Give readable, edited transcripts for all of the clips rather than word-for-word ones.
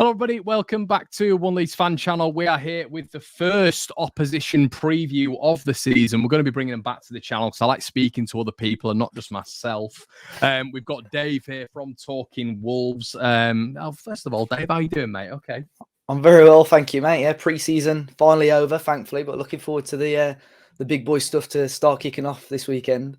Hello, everybody. Welcome back to One Leeds Fan Channel. We are here with the first opposition preview of the season. We're going to be bringing them back to the channel because I like speaking to other people and not just myself. We've got Dave here from Talking Wolves. First of all, Dave, how you doing, mate? Okay. I'm very well, thank you, mate. Yeah, pre-season finally over, thankfully, but looking forward to the big boy stuff to start kicking off this weekend.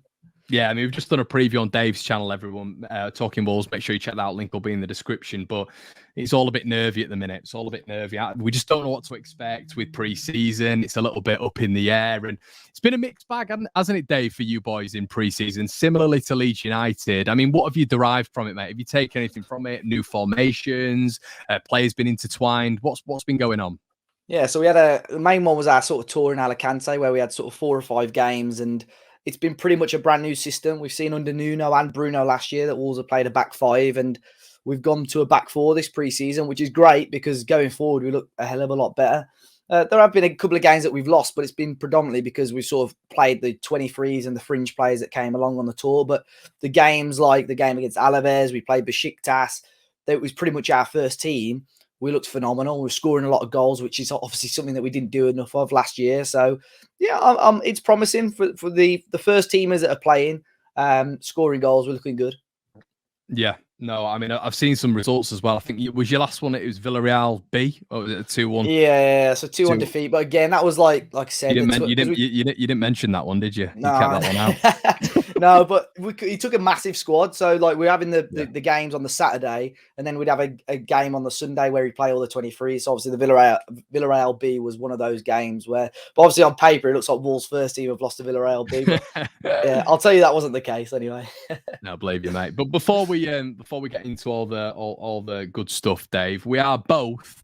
Yeah, I mean, we've just done a preview on Dave's channel, everyone. Talking Wolves, make sure you check that out. Link will be in the description. But it's all a bit nervy at the minute. It's all a bit nervy. We just don't know what to expect with pre-season. It's a little bit up in the air. And it's been a mixed bag, hasn't it, Dave, for you boys in pre-season? Similarly to Leeds United. I mean, what have you derived from it, mate? Have you taken anything from it? New formations? Players been intertwined? What's been going on? Yeah, so we had the main one was our sort of tour in Alicante where we had sort of 4 or 5 games, and it's been pretty much a brand new system. We've seen under Nuno and Bruno last year that Wolves have played a back 5, and we've gone to a back 4 this pre-season, which is great because going forward we look a hell of a lot better. There have been a couple of games that we've lost, but it's been predominantly because we've sort of played the 23s and the fringe players that came along on the tour. But the games like the game against Alaves, we played Besiktas, that was pretty much our first team. We looked phenomenal. We're scoring a lot of goals, which is obviously something that we didn't do enough of last year. So, yeah, it's promising for the first teamers that are playing, scoring goals. We're looking good. Yeah. No, I mean, I've seen some results as well. I think was your last one. It was Villarreal B, or was it a 2-1? Yeah. So 2-1 defeat. But again, that was like I said, you didn't mention that one, did you? No, you kept that one out. No, but he took a massive squad. So like we're having the games on the Saturday, and then we'd have a game on the Sunday where we play all the 23s. So obviously the Villarreal B was one of those games where, but obviously on paper it looks like Wolves' first team have lost to Villarreal B. But yeah, I'll tell you that wasn't the case anyway. No, believe you, mate. But before we get into all the good stuff, Dave, we are both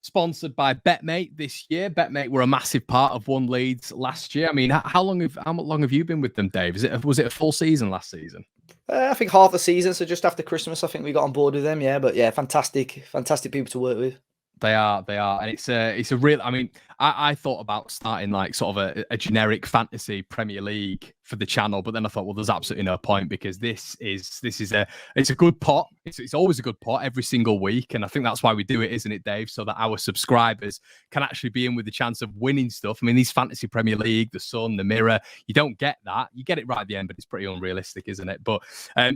sponsored by BETMATE this year. BETMATE were a massive part of One Leeds last year. I mean, how long have you been with them, Dave? Was it a full season last season? I think half the season. So just after Christmas, I think we got on board with them. Yeah, but yeah, fantastic people to work with. They are, and it's a real. I mean, I thought about starting like sort of a generic fantasy Premier League for the channel, but then I thought, well, there's absolutely no point because it's a good pot. It's always a good pot every single week, and I think that's why we do it, isn't it, Dave? So that our subscribers can actually be in with the chance of winning stuff. I mean, these fantasy Premier League, the Sun, the Mirror, you don't get that. You get it right at the end, but it's pretty unrealistic, isn't it? But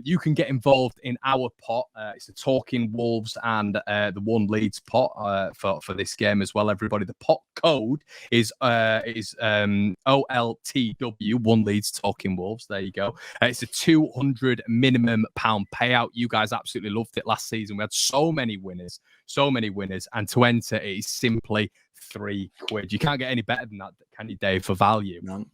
you can get involved in our pot. It's the Talking Wolves and the One Leeds pot for this game as well. Everybody, the pot code is OLTW, One Leeds Talking Wolves. There you go. It's a £200 minimum payout. You guys absolutely loved it last season. We had so many winners, and to enter it is simply £3. You can't get any better than that, can you, Dave, for value? No.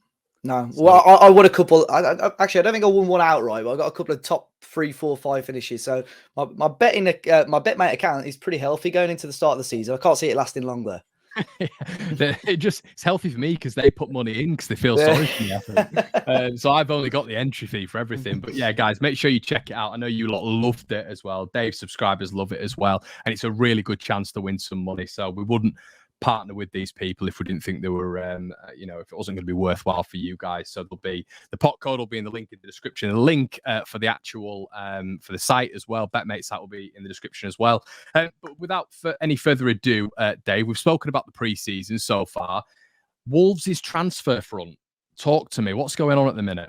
So, well, I won a couple. Actually, I don't think I won one outright, but I got a couple of top 3, 4, 5 finishes. So my my BetMate account is pretty healthy going into the start of the season. I can't see it lasting longer. It's healthy for me because they put money in because they feel sorry for me, I think. So I've only got the entry fee for everything. But yeah, guys, make sure you check it out. I know you lot loved it as well. Dave's subscribers love it as well, and it's a really good chance to win some money. So we wouldn't partner with these people if we didn't think they were if it wasn't going to be worthwhile for you guys. So the pot code will be in the link in the description. The link for the actual for the site as well, BetMate site, will be in the description as well. But without any further ado, Dave, we've spoken about the pre-season so far. Wolves' transfer front, talk to me. What's going on at the minute?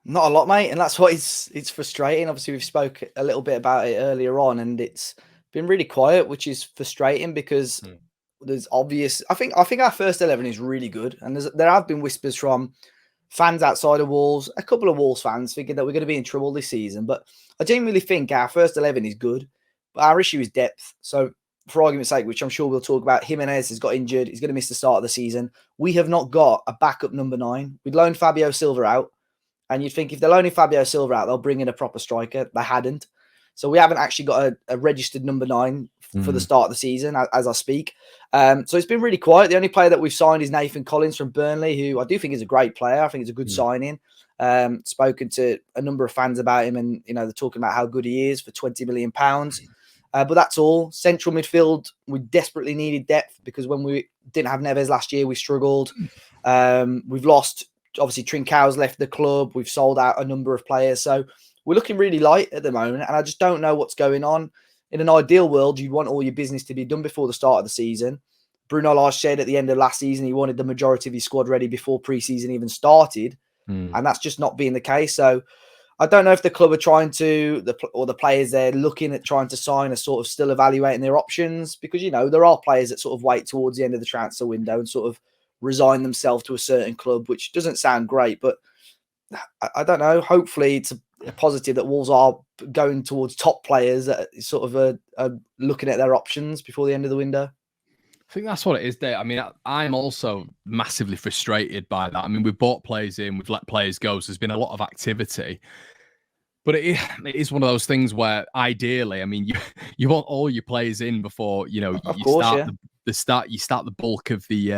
Not a lot, mate, and that's why it's frustrating. Obviously, we've spoke a little bit about it earlier on, and it's been really quiet, which is frustrating because there's obvious. I think our first 11 is really good, and there have been whispers from fans outside of Wolves, a couple of Wolves fans, thinking that we're going to be in trouble this season. But I genuinely think our first 11 is good, but our issue is depth. So, for argument's sake, which I'm sure we'll talk about, Jimenez has got injured. He's going to miss the start of the season. We have not got a backup number 9. We'd loaned Fabio Silva out, and you'd think if they're loaning Fabio Silva out, they'll bring in a proper striker. They hadn't. So we haven't actually got a registered number 9 for the start of the season as I speak. So it's been really quiet. The only player that we've signed is Nathan Collins from Burnley, who I do think is a great player. I think it's a good signing. Spoken to a number of fans about him, and they're talking about how good he is for £20 million. But that's all. Central midfield, we desperately needed depth because when we didn't have Neves last year, we struggled. We've lost, obviously, Trincão's left the club. We've sold out a number of players. So we're looking really light at the moment, and I just don't know what's going on. in an ideal world, you'd want all your business to be done before the start of the season. Bruno Lage said at the end of last season he wanted the majority of his squad ready before pre-season even started, and that's just not being the case. So I don't know if the club are trying to, or the players they're looking at trying to sign are sort of still evaluating their options, because, you know, there are players that sort of wait towards the end of the transfer window and sort of resign themselves to a certain club, which doesn't sound great, but I don't know. Hopefully it's a positive that Wolves are going towards top players that sort of are looking at their options before the end of the window. I think that's what it is there. I mean, I'm also massively frustrated by that. I mean, we've bought players in, we've let players go, so there's been a lot of activity. But it is one of those things where ideally, I mean, you want all your players in before, you know, you start the bulk of the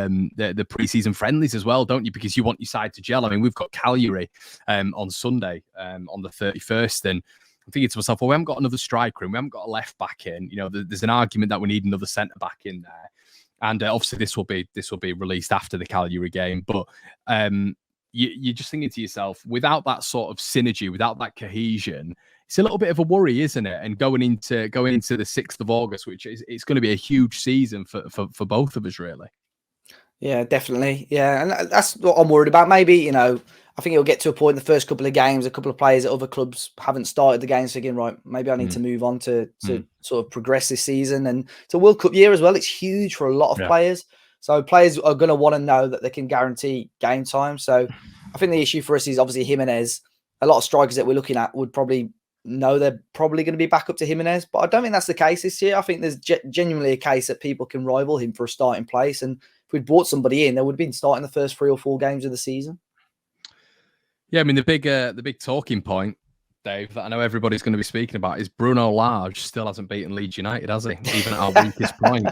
preseason friendlies as well, don't you? Because you want your side to gel. I mean, we've got Cagliari on Sunday on the 31st, and I'm thinking to myself, well, we haven't got another striker and we haven't got a left back in. You know, there's an argument that we need another centre back in there. And obviously, this will be released after the Cagliari game. But you're just thinking to yourself, without that sort of synergy, without that cohesion, it's a little bit of a worry, isn't it? And going into the 6th of August, which it's going to be a huge season for both of us, really. Yeah, definitely. Yeah, and that's what I'm worried about. Maybe, you know, I think it'll get to a point in the first couple of games, a couple of players at other clubs haven't started the games again. Right, maybe I need to move on to sort of progress this season. And it's a World Cup year as well. It's huge for a lot of players. So players are going to want to know that they can guarantee game time. So I think the issue for us is obviously Jimenez. A lot of strikers that we're looking at would probably know they're probably going to be back up to Jimenez, but I don't think that's the case this year. I think there's genuinely a case that people can rival him for a starting place. And if we'd brought somebody in, they would have been starting the first 3 or 4 games of the season. Yeah, I mean, the big talking point, Dave, that I know everybody's going to be speaking about is Bruno Lage still hasn't beaten Leeds United, has he? Even at our weakest point.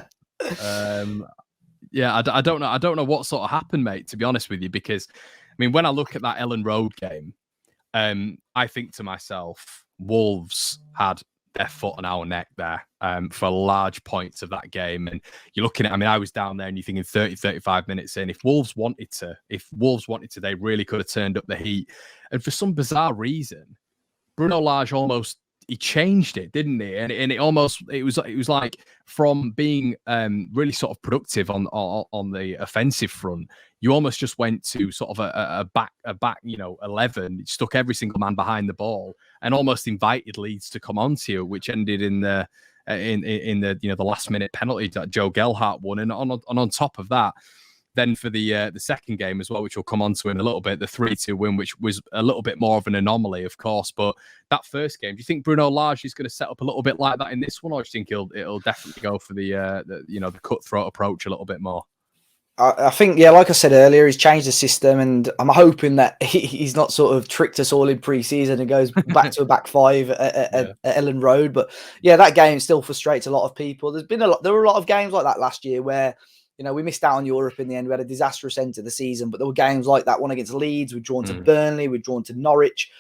Yeah, I don't know. I don't know what sort of happened, mate, to be honest with you, because, I mean, when I look at that Ellen Road game, I think to myself, Wolves had their foot on our neck there for large points of that game. And you're looking at, I mean, I was down there and you're thinking 30, 35 minutes in, if Wolves wanted to, they really could have turned up the heat. And for some bizarre reason, Bruno Lage he changed it, didn't he? And it was like from being really sort of productive on the offensive front, you almost just went to sort of a back 11, stuck every single man behind the ball, and almost invited Leeds to come onto you, which ended in the last minute penalty that Joe Gelhardt won. And on top of that, then for the second game as well, which we'll come on to in a little bit, the 3-2 win, which was a little bit more of an anomaly, of course. But that first game, do you think Bruno Lage is going to set up a little bit like that in this one, or do you think it'll definitely go for the cutthroat approach a little bit more? I think, yeah, like I said earlier, he's changed the system, and I'm hoping that he's not sort of tricked us all in pre-season and goes back to a back 5 at Ellen Road. But yeah, that game still frustrates a lot of people. There were a lot of games like that last year where, you know, we missed out on Europe in the end. We had a disastrous end to the season, but there were games like that one against Leeds. We'd drawn to Burnley. We'd drawn to Norwich.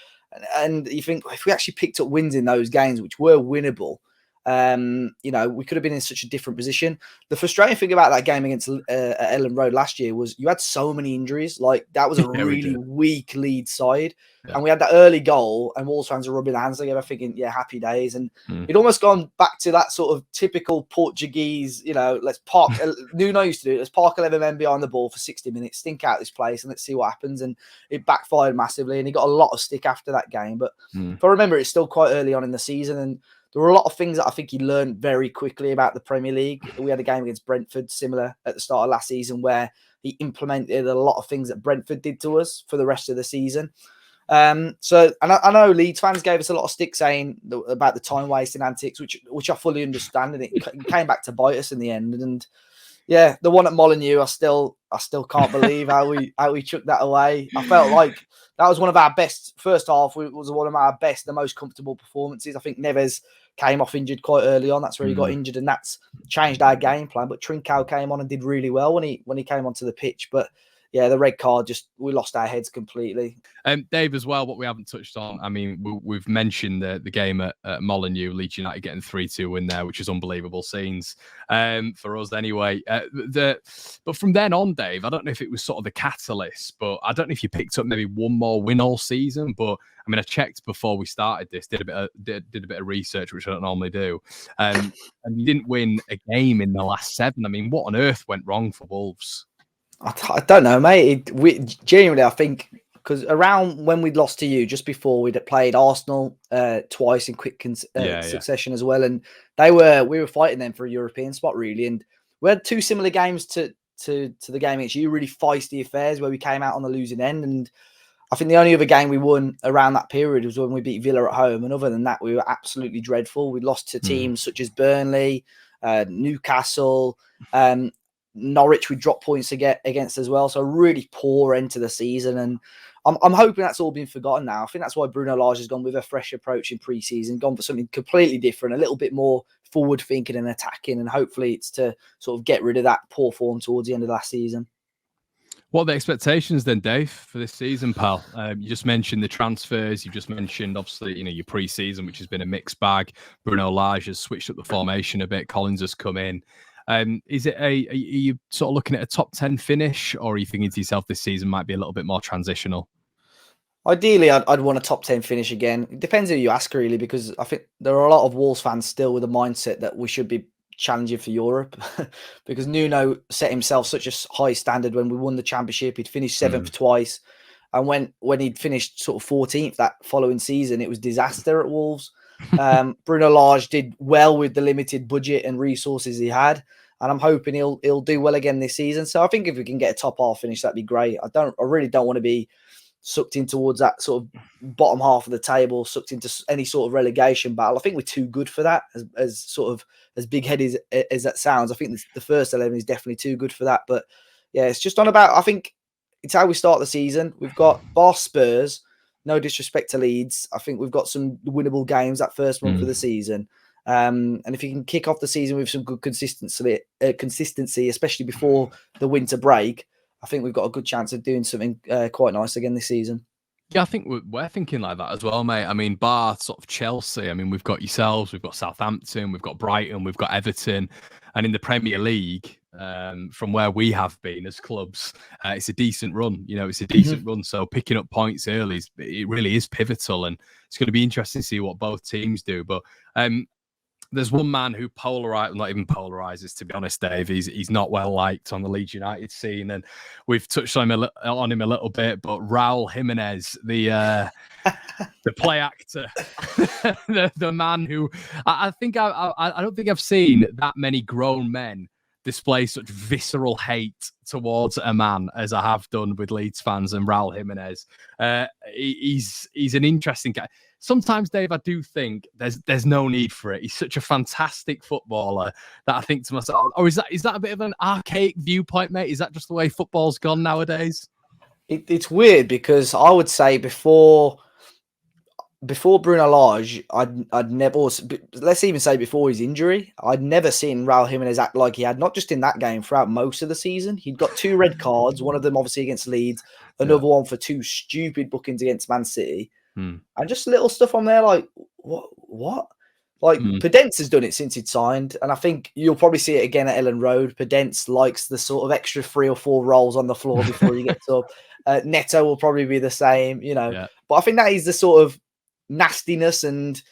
And you think if we actually picked up wins in those games, which were winnable, you know, we could have been in such a different position. The frustrating thing about that game against Ellen Road last year was you had so many injuries. Like, that was a really weak Leeds side. Yeah. And we had that early goal, and Wolves fans are rubbing their hands together thinking, yeah, happy days. And it almost gone back to that sort of typical Portuguese, you know, let's park, Nuno used to do it, let's park 11 men behind the ball for 60 minutes, stink out this place, and let's see what happens. And it backfired massively, and he got a lot of stick after that game. But if I remember, it's still quite early on in the season, and there were a lot of things that I think he learned very quickly about the Premier League. We had a game against Brentford, similar at the start of last season, where he implemented a lot of things that Brentford did to us for the rest of the season. And I know Leeds fans gave us a lot of stick saying about the time wasting antics, which I fully understand, and it came back to bite us in the end. And yeah, the one at Molineux, I still can't believe how we chucked that away. I felt like that was one of our best first half. It was one of our best, the most comfortable performances. I think Neves came off injured quite early on. That's where he got injured, and that's changed our game plan. But Trincao came on and did really well when he came onto the pitch. But yeah, the red card, we lost our heads completely. Dave, as well, what we haven't touched on, I mean, we've mentioned the game at Molineux, Leeds United getting 3-2 win there, which is unbelievable scenes for us anyway. But from then on, Dave, I don't know if it was sort of the catalyst, but I don't know if you picked up maybe one more win all season. But I mean, I checked before we started this, did a bit of research, which I don't normally do, and you didn't win a game in the last 7. I mean, what on earth went wrong for Wolves? I don't know, mate. Genuinely, I think, because around when we'd lost to you, just before we'd played Arsenal twice in quick succession as well, and we were fighting them for a European spot, really. And we had 2 similar games to the game against you, really feisty affairs where we came out on the losing end. And I think the only other game we won around that period was when we beat Villa at home. And other than that, we were absolutely dreadful. We lost to teams such as Burnley, Newcastle, Norwich. We dropped points against as well. So a really poor end to the season. And I'm hoping that's all been forgotten now. I think that's why Bruno Lage has gone with a fresh approach in pre-season, gone for something completely different, a little bit more forward thinking and attacking. And hopefully it's to sort of get rid of that poor form towards the end of last season. What are the expectations then, Dave, for this season, pal? You just mentioned the transfers. You just mentioned, obviously, your pre-season, which has been a mixed bag. Bruno Lage has switched up the formation a bit. Collins has come in. Are you sort of looking at a top 10 finish, or are you thinking to yourself this season might be a little bit more transitional? Ideally, I'd want a top 10 finish again. It depends who you ask, really, because I think there are a lot of Wolves fans still with the mindset that we should be challenging for Europe because Nuno set himself such a high standard when we won the championship. He'd finished 7th twice, and when he'd finished sort of 14th that following season, it was disaster at Wolves. Bruno Lage did well with the limited budget and resources he had, and I'm hoping he'll do well again this season. So I think if we can get a top half finish, that'd be great. I really don't want to be sucked in towards that sort of bottom half of the table, sucked into any sort of relegation battle. I think we're too good for that, as big-headed as that sounds. I think the first 11 is definitely too good for that. But yeah, it's just on about, I think it's how we start the season. We've got bar Spurs, no disrespect to Leeds. I think we've got some winnable games that first month of the season. And if you can kick off the season with some good consistency, especially before the winter break, I think we've got a good chance of doing something quite nice again this season. Yeah, I think we're thinking like that as well, mate. I mean, bar sort of Chelsea. I mean, we've got yourselves, we've got Southampton, we've got Brighton, we've got Everton. And in the Premier League, from where we have been as clubs, it's a decent run. It's a decent run. So picking up points early, it really is pivotal. And it's going to be interesting to see what both teams do. But there's one man who not even polarizes, to be honest, Dave. He's not well liked on the Leeds United scene, and we've touched on him a little bit. But Raul Jimenez, the play actor, the man who I don't think I've seen that many grown men display such visceral hate towards a man as I have done with Leeds fans and Raul Jimenez. He's an interesting guy. Sometimes, Dave, I do think there's no need for it. He's such a fantastic footballer that I think to myself, or is that a bit of an archaic viewpoint, mate? Is that just the way football's gone nowadays? It's weird because I would say before Bruno Lage, I'd never, let's even say before his injury, I'd never seen Raul Jimenez act like he had, not just in that game, throughout most of the season. He'd got 2 red cards, one of them obviously against Leeds, another one for 2 stupid bookings against Man City. And just little stuff on there like, what? Like, Podence has done it since he'd signed, and I think you'll probably see it again at Ellen Road. Podence likes the sort of extra 3 or 4 rolls on the floor before he gets up. Neto will probably be the same, But I think that is the sort of nastiness, and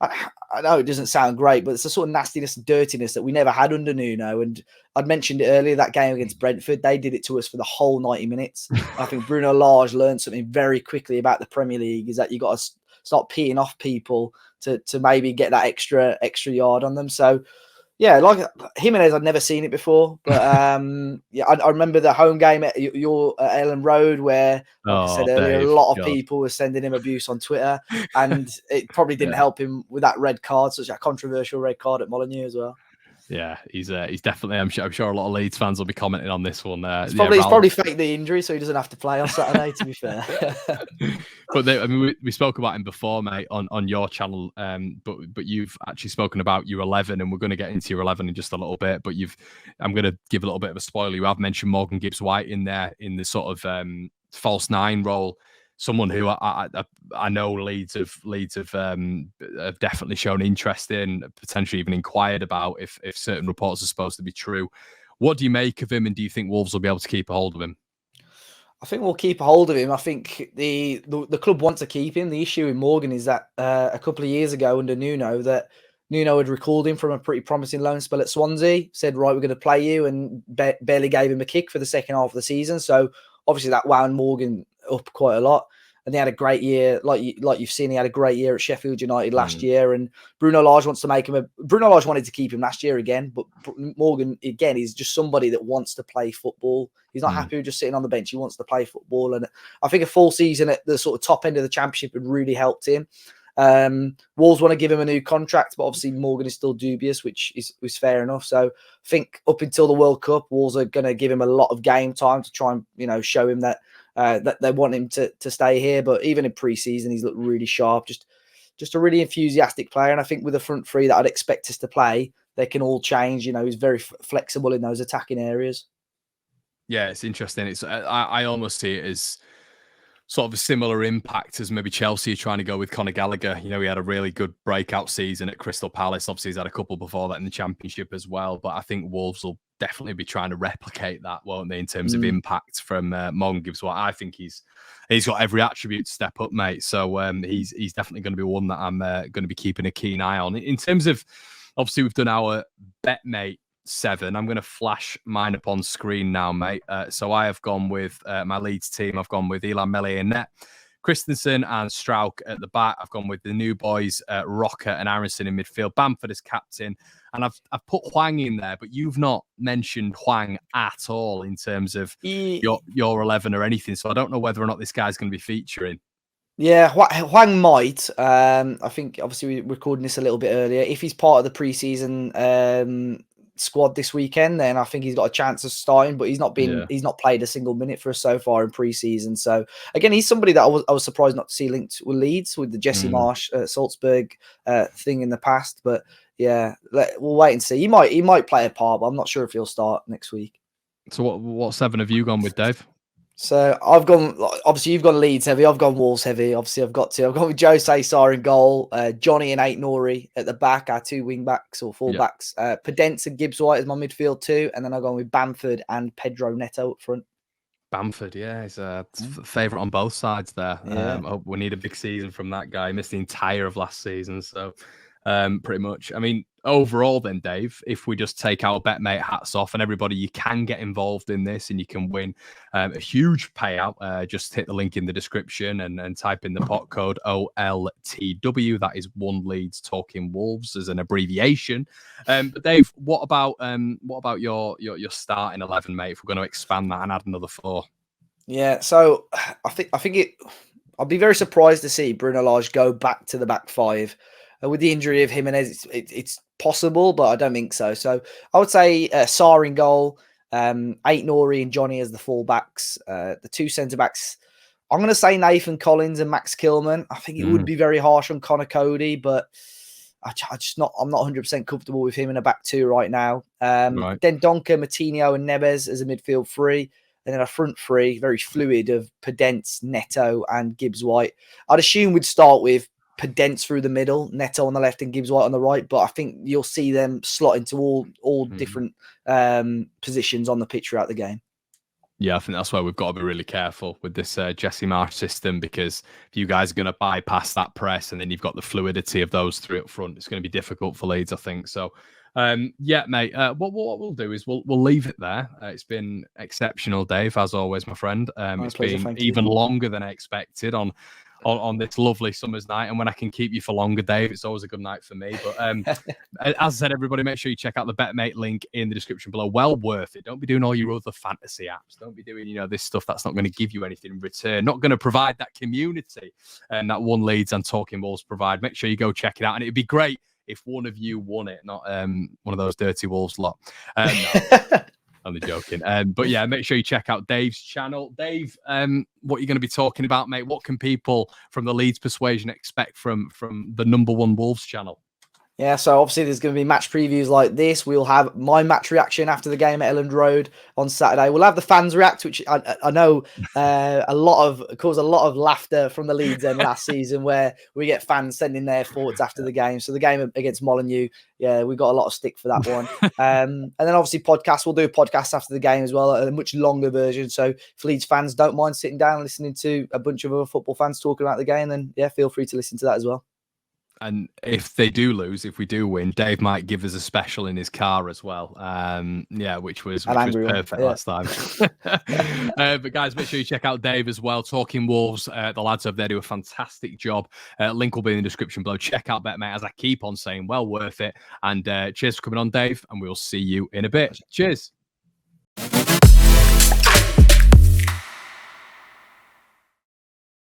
I know it doesn't sound great, but it's the sort of nastiness and dirtiness that we never had under Nuno. And I'd mentioned it earlier, that game against Brentford, they did it to us for the whole 90 minutes. I think Bruno Lage learned something very quickly about the Premier League, is that you got to start peeing off people to maybe get that extra yard on them. So yeah, like Jimenez, I'd never seen it before, but yeah, I remember the home game at your Ellen Road where, like I said earlier, a lot of people were sending him abuse on Twitter, and it probably didn't help him with that red card, such a controversial red card at Molineux as well. Yeah, he's definitely. I'm sure a lot of Leeds fans will be commenting on this one. He's probably faked the injury, so he doesn't have to play on Saturday. To be fair, but I mean, we spoke about him before, mate, on your channel. But you've actually spoken about your 11, and we're going to get into your 11 in just a little bit. But I'm going to give a little bit of a spoiler. You have mentioned Morgan Gibbs-White in there in the sort of false nine role. Someone who I know Leeds have definitely shown interest in, potentially even inquired about if certain reports are supposed to be true. What do you make of him, and do you think Wolves will be able to keep a hold of him? I think we'll keep a hold of him. I think the club wants to keep him. The issue with Morgan is that a couple of years ago under Nuno, had recalled him from a pretty promising loan spell at Swansea, said, right, we're going to play you, and barely gave him a kick for the second half of the season. So obviously that wound Morgan up quite a lot. And they had a great year, like you've seen. He had a great year at Sheffield United last year, and Bruno Lage wants to make him Bruno Lage wanted to keep him last year again, but Morgan again is just somebody that wants to play football. He's not happy with just sitting on the bench. He wants to play football, and I think a full season at the sort of top end of the Championship had really helped him. Wolves want to give him a new contract, but obviously Morgan is still dubious, which is fair enough. So I think up until the World Cup, Wolves are going to give him a lot of game time to try and show him that they want him to stay here. But even in pre-season, he's looked really sharp, just a really enthusiastic player. And I think with the front three that I'd expect us to play, they can all change. He's very flexible in those attacking areas. Yeah, it's interesting. I almost see it as sort of a similar impact as maybe Chelsea are trying to go with Conor Gallagher. He had a really good breakout season at Crystal Palace. Obviously, he's had a couple before that in the Championship as well. But I think Wolves will definitely be trying to replicate that, won't they, in terms of impact from Morgan Gibbs-White. I think he's got every attribute to step up, mate. So he's definitely going to be one that I'm going to be keeping a keen eye on. In terms of, obviously, we've done our BetMate 7. I'm going to flash mine up on screen now, mate. So I have gone with my Leeds team. I've gone with Elan Mele in net, Christensen and Strauch at the back. I've gone with the new boys, Rocker and Aronson in midfield, Bamford as captain. And I've put Hwang in there, but you've not mentioned Hwang at all in terms of your 11 or anything. So I don't know whether or not this guy's going to be featuring. Yeah, Hwang might. I think obviously we're recording this a little bit earlier. If he's part of the preseason squad this weekend, then I think he's got a chance of starting. But he's not played a single minute for us so far in preseason. So again, he's somebody that I was surprised not to see linked with Leeds with the Jesse Marsh Salzburg thing in the past. But yeah, we'll wait and see. He might play a part, but I'm not sure if he'll start next week. So what 7 have you gone with, Dave? So I've gone, obviously you've gone Leeds heavy, I've gone Wolves heavy. Obviously I've gone with Jose Sarr in goal, Johnny and Aït-Nouri at the back, our 2 wing backs or full backs. Podence and Gibbs-White as my midfield 2, and then I've gone with Bamford and Pedro Neto up front. Bamford, yeah, he's a favourite on both sides there. Yeah. We need a big season from that guy. He missed the entire of last season, so pretty much. I mean, overall then, Dave, if we just take our BetMate hats off, and everybody, you can get involved in this and you can win a huge payout. Just hit the link in the description and type in the pot code OLTW. That is One Leeds Talking Wolves as an abbreviation. But Dave, what about your starting 11, mate? If we're going to expand that and add another 4. Yeah, so I think I'll be very surprised to see Bruno Lage go back to the back 5. With the injury of Jimenez, it's possible, but I don't think so. So I would say Sarr in goal, Aït-Nouri and Johnny as the fullbacks, the 2 centre-backs. I'm going to say Nathan Collins and Max Kilman. I think it would be very harsh on Connor Cody, but I'm not 100% comfortable with him in a back 2 right now. Right. Then Donker, Matinho and Neves as a midfield 3. And then a front 3, very fluid, of Podence, Neto and Gibbs-White. I'd assume we'd start with Podence through the middle, Neto on the left and Gibbs-White on the right, but I think you'll see them slot into all different positions on the pitch throughout the game. Yeah, I think that's why we've got to be really careful with this Jesse Marsh system, because if you guys are going to bypass that press and then you've got the fluidity of those 3 up front, it's going to be difficult for Leeds, I think. So, yeah, mate, what we'll do is we'll leave it there. It's been exceptional, Dave, as always, my friend. It's been even longer than I expected on this lovely summer's night, and when I can keep you for longer, Dave, it's always a good night for me. But as I said, everybody, make sure you check out the BetMate link in the description below. Well worth it. Don't be doing all your other fantasy apps. Don't be doing this stuff that's not going to give you anything in return, not going to provide that community and that One Leeds and Talking Wolves provide. Make sure you go check it out, and it'd be great if one of you won it, not one of those dirty Wolves lot. No. Only joking. But yeah, make sure you check out Dave's channel. Dave, what are you going to be talking about, mate? What can people from the Leeds Persuasion expect from the #1 Wolves channel? Yeah, so obviously there's going to be match previews like this. We'll have my match reaction after the game at Elland Road on Saturday. We'll have the fans react, which I know caused a lot of laughter from the Leeds end last season, where we get fans sending their thoughts after the game. So the game against Molineux, yeah, we got a lot of stick for that one. And then obviously podcasts. We'll do a podcast after the game as well, a much longer version. So if Leeds fans don't mind sitting down and listening to a bunch of other football fans talking about the game, then yeah, feel free to listen to that as well. And if they do lose, if we do win, Dave might give us a special in his car as well. Yeah, which was perfect last time. But guys, make sure you check out Dave as well. Talking Wolves, the lads over there do a fantastic job. Link will be in the description below. Check out BetMate, as I keep on saying, well worth it. And cheers for coming on, Dave, and we'll see you in a bit. Cheers.